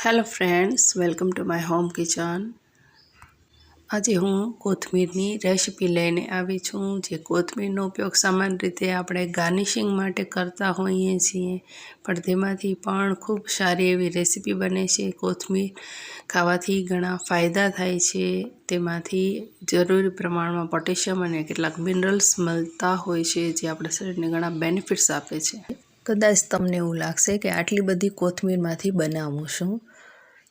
Hello friends, welcome to my home kitchen. આજે હું કોથમીરની recipe લઈને આવી છું. જે કોથમીરનો ઉપયોગ સામાન્ય રીતે આપણે ગાર્નિશિંગ માટે કરતા હોઈએ છીએ, પણ તેમાંથી પણ ખૂબ સારી એવી રેસીપી બને છે. કોથમીર ખાવાથી ઘણા ફાયદા થાય છે. તેમાંથી જરૂરી પ્રમાણમાં પોટેશિયમ અને કેટલાક મિનરલ્સ મળતા હોય છે, જે આપણા શરીરને ઘણા બેનિફિટ્સ આપે છે. કદાચ તમને એવું લાગશે કે આટલી બધી કોથમીરમાંથી બનાવું છું,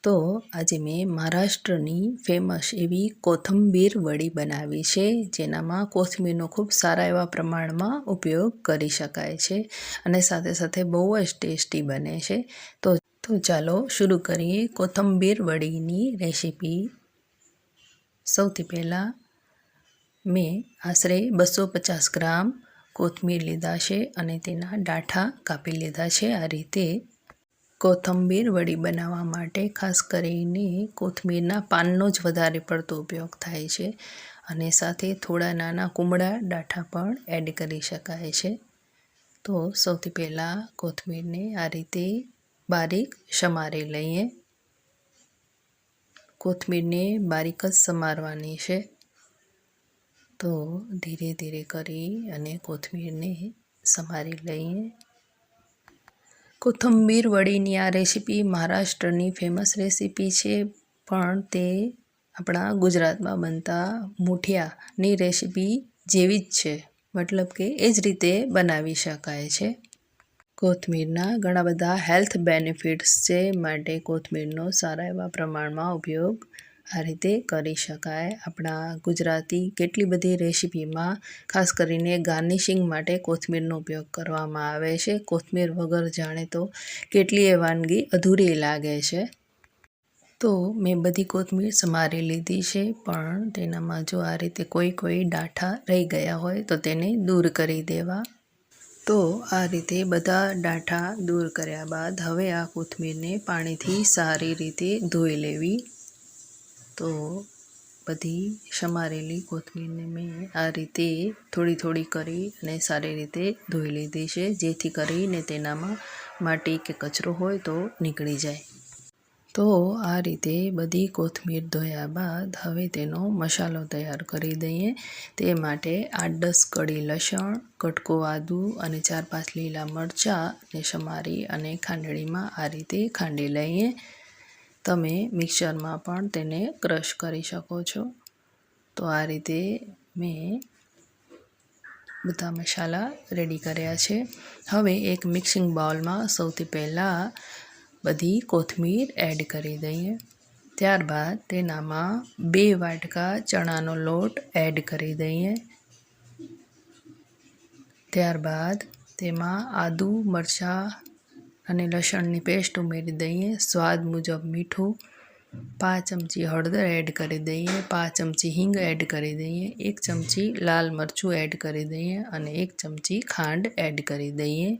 તો આજે મેં મહારાષ્ટ્રની ફેમસ એવી કોથંબીર વડી બનાવી છે, જેનામાં કોથમીરનો ખૂબ સારા એવા પ્રમાણમાં ઉપયોગ કરી શકાય છે અને સાથે સાથે બહુ જ ટેસ્ટી બને છે. તો ચાલો શરૂ કરીએ કોથંબીર વડીની રેસીપી. સૌથી પહેલાં મેં આશરે 250 ગ્રામ કોથમીર લીધા છે અને તેના ડાંઠા કાપી લીધા છે. આ રીતે કોથંબીર વડી બનાવવા માટે ખાસ કરીને કોથમીરના પાનનો જ વધારે પડતો ઉપયોગ થાય છે અને સાથે થોડા નાના કુમળા ડાંઠા પણ એડ કરી શકાય છે. તો સૌથી પહેલાં કોથમીરને આ રીતે બારીક સમારી લઈએ. કોથમીરને બારીક જ સમારવાની છે. તો ધીરે ધીરે કરી અને કોથમીરને સમારી લઈએ. કોથંબીર વડીની આ રેસીપી મહારાષ્ટ્રની ફેમસ રેસીપી છે, પણ તે આપણા ગુજરાતમાં બનતા મૂઠિયાની રેસીપી જેવી જ છે, મતલબ કે એ જ રીતે બનાવી શકાય છે. કોથમીરના ઘણા બધા હેલ્થ બેનિફિટ્સ છે, માટે કોથમીરનો સારા એવા પ્રમાણમાં ઉપયોગ આ રીતે કરી શકાય. આપણા ગુજરાતી કેટલી બધી રેસીપીમાં ખાસ કરીને ગાર્નિશિંગ માટે કોથમીરનો ઉપયોગ કરવામાં આવે છે. કોથમીર વગર જાણે તો કેટલી એ વાનગી અધૂરી લાગે છે. તો મેં બધી કોથમીર સમારી લીધી છે, પણ તેનામાં જો આ રીતે કોઈ ડાંઠા રહી ગયા હોય તો તેને દૂર કરી દેવા. તો આ રીતે બધા ડાંઠા દૂર કર્યા બાદ હવે આ કોથમીરને પાણીથી સારી રીતે ધોઈ લેવી. તો બધી સમારેલી કોથમીરને મેં આ રીતે થોડી કરી અને સારી રીતે ધોઈ લીધી છે, જેથી કરીને તેનામાં માટી કે કચરો હોય તો નીકળી જાય. તો આ રીતે બધી કોથમીર ધોયા બાદ હવે તેનો મસાલો તૈયાર કરી દઈએ. તે માટે 8-10 કળી લસણ, કટકો આદું અને 4-5 લીલા મરચાંને સમારી અને ખાંડણીમાં આ રીતે ખાંડી લઈએ. તમે મિક્સરમાં પણ તેને ક્રશ કરી શકો છો. તો આ રીતે મેં બધા મસાલા રેડી કર્યા છે. હવે એક મિક્સિંગ બાઉલમાં સૌથી પહેલાં બધી કોથમીર એડ કરી દઈએ. ત્યારબાદ તેનામાં 2 વાટકા ચણાનો લોટ એડ કરી દઈએ. ત્યારબાદ તેમાં આદું, મરચાં અને લસણની પેસ્ટ ઉમેરી દઈએ. સ્વાદ મુજબ મીઠું, 5 ચમચી હળદર એડ કરી દઈએ, 5 ચમચી હિંગ એડ કરી દઈએ, 1 ચમચી લાલ મરચું એડ કરી દઈએ અને 1 ચમચી ખાંડ એડ કરી દઈએ.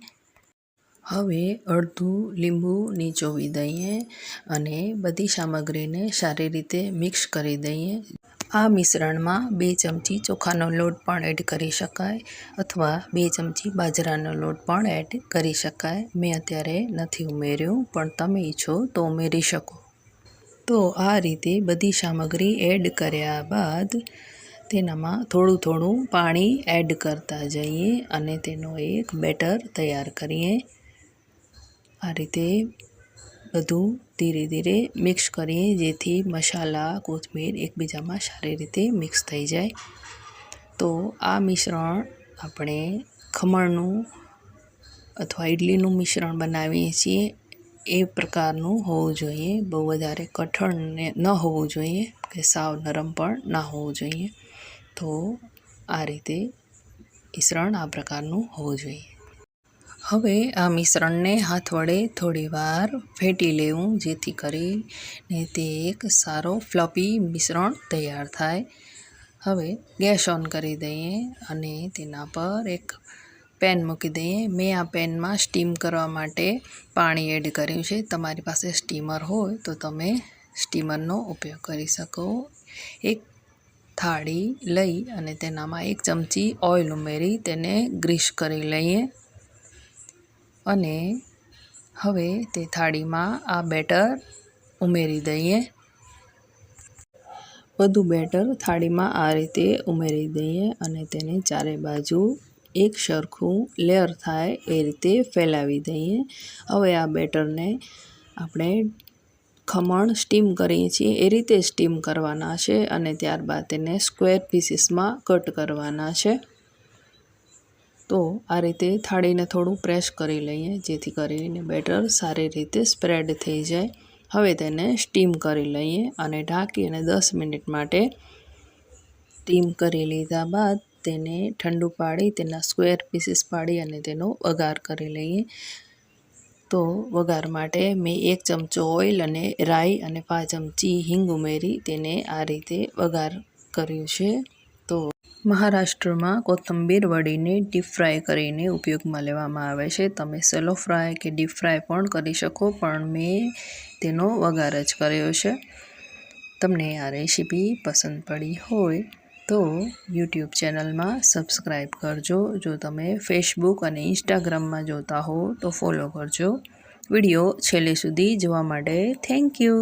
હવે અડધું લીંબુ નીચોવી દઈએ અને બધી સામગ્રીને સારી રીતે મિક્સ કરી દઈએ. આ મિશ્રણમાં 2 ચમચી ચોખાનો લોટ પણ એડ કરી શકાય અથવા 2 ચમચી બાજરાનો લોટ પણ એડ કરી શકાય. મેં અત્યારે નથી ઉમેર્યું, પણ તમે ઈચ્છો તો ઉમેરી શકો. તો આ રીતે બધી સામગ્રી એડ કર્યા બાદ તેનામાં થોડું પાણી એડ કરતા જઈએ અને તેનો એક બેટર તૈયાર કરીએ. આ રીતે બધું ધીરે ધીરે મિક્સ કરીએ, જેથી મસાલા, કોથમીર એકબીજામાં સારી રીતે મિક્સ થઈ જાય. તો આ મિશ્રણ આપણે ખમણનું અથવા ઇડલીનું મિશ્રણ બનાવીએ છીએ એ પ્રકારનું હોવું જોઈએ. બહુ વધારે કઠણ ન હોવું જોઈએ કે સાવ નરમ પણ ના હોવું જોઈએ. તો આ રીતે મિશ્રણ આ પ્રકારનું હોવું જોઈએ. હવે આ મિશ્રણને હાથ વડે થોડીવાર ફેંટી લેવું, જેથી કરીને તે એક સારો ફ્લફી મિશ્રણ તૈયાર થાય. હવે ગેસ ઓન કરી દઈએ અને તેના પર એક પેન મૂકી દઈએ. મેં આ પેનમાં સ્ટીમ કરવા માટે પાણી એડ કર્યું છે. તમારી પાસે સ્ટીમર હોય તો તમે સ્ટીમરનો ઉપયોગ કરી શકો. એક થાળી લઈ અને તેનામાં 1 ચમચી ઓઇલ ઉમેરી તેને ગ્રીસ કરી લઈએ અને હવે તે થાળીમાં આ બેટર ઉમેરી દઈએ। બધું બેટર થાળીમાં આ રીતે ઉમેરી દઈએ અને તેને ચારે બાજુ એક સરખું લેયર થાય એ રીતે ફેલાવી દઈએ। હવે આ બેટરને આપણે ખમણ સ્ટીમ કરીએ છીએ એ રીતે સ્ટીમ કરવાના છે અને ત્યારબાદ તેને સ્ક્વેર પીસીસમાં કટ કરવાના છે। તો આ રીતે થાળીને થોડું પ્રેસ કરી લઈએ જેથી કરીને બેટર સારી રીતે સ્પ્રેડ થઈ જાય। હવે તેને સ્ટીમ કરી લઈએ અને ઢાંકી અને 10 મિનિટ માટે સ્ટીમ કરી લીધા બાદ તેને ઠંડુ પાડી તેના સ્ક્વેર પીસીસ પાડી અને તેનો વઘાર કરી લઈએ। તો વઘાર માટે મેં 1 ચમચો ઓઇલ અને રાઈ અને 5 ચમચી હિંગ ઉમેરી તેને આ રીતે વઘાર કર્યું છે। તો મહારાષ્ટ્રમાં કોથંબીર વડીને ડીપ ફ્રાય કરીને ઉપયોગમાં લેવામાં આવે છે। તમે સેલો ફ્રાય કે ડીપ ફ્રાય પણ કરી શકો, પણ મેં તેનો વઘાર જ કર્યો છે। તમને આ રેસીપી પસંદ પડી હોય તો યુટ્યુબ ચેનલમાં સબસ્ક્રાઈબ કરજો। જો તમે ફેસબુક અને ઇન્સ્ટાગ્રામમાં જોતા હો તો ફોલો કરજો। વિડીયો છેલ્લે સુધી જોવા માટે થેન્ક યુ।